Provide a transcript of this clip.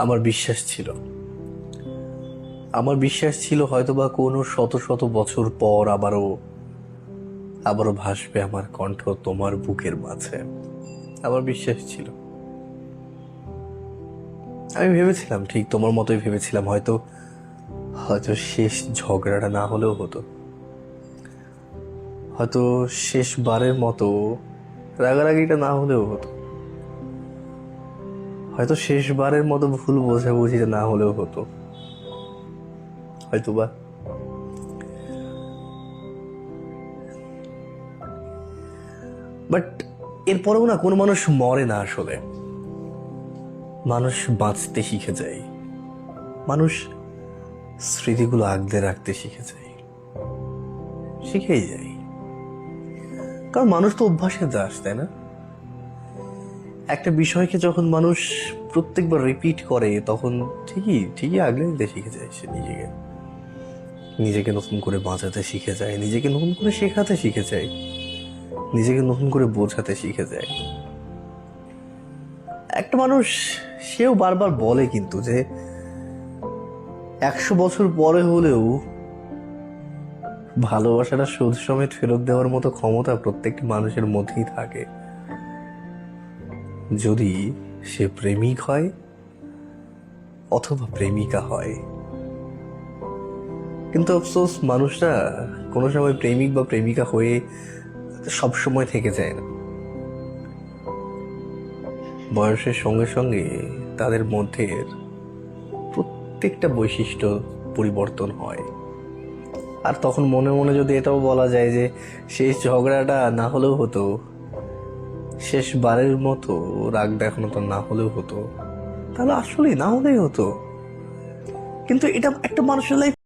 আমার বিশ্বাস ছিল হয়তোবা কোনো শত শত বছর পর আবারও ভাসবে আমার কণ্ঠ তোমার বুকের মাঝে। আমার বিশ্বাস ছিল, আমি ভেবেছিলাম, ঠিক তোমার মতোই ভেবেছিলাম, হয়তো হয়তো শেষ ঝগড়াটা না হলেও হতো, হয়তো শেষবারের মতো রাগারাগিটা না হলেও হতো, হয়তো শেষবারের মতো ভুল বোঝাবুঝিটা না হলেও হতো, হয়তোবা। বাট এরপরেও না কোনো মানুষ মরে না আসলে। মানুষ বাঁচতে শিখে যায়, মানুষ স্মৃতিগুলো আগলে রাখতে শিখে যায়, শিখেই যায়। কারণ মানুষ তো অভ্যাসের দাস, তাই না? একটা বিষয়কে যখন মানুষ প্রত্যেকবার রিপিট করে তখন ঠিকই ঠিকই আগলে নিতে শিখে যায়। সে নিজেকে নতুন করে বাঁচাতে শিখে যায়, নিজেকে নতুন করে শেখাতে শিখে যায়, নিজেকে নতুন করে বোঝাতে শিখে যায়। একটা মানুষ সেও বারবার বলে কিন্তু যে 100 বছর পরে হলেও ভালোবাসাটা শোধ সমেত ফেরত দেওয়ার মতো ক্ষমতা প্রত্যেকটা মানুষের মধ্যেই থাকে, যদি সে প্রেমিক হয় অথবা প্রেমিকা হয়। কিন্তু আফসোস, মানুষরা কোনো সময় প্রেমিক বা প্রেমিকা হয়ে সবসময় থেকে যায় না। বয়সের সঙ্গে সঙ্গে তাদের মধ্যে প্রত্যেকটা বৈশিষ্ট্য পরিবর্তন হয়। আর তখন মনে মনে যদি এটাও বলা যায় যে শেষ ঝগড়াটা না হলেও হতো, শেষবারের মতো রাগ দেখানো তো না হলেও হতো, তাহলে আসলে না হলেই হতো। কিন্তু এটা একটা মানুষের লাইফ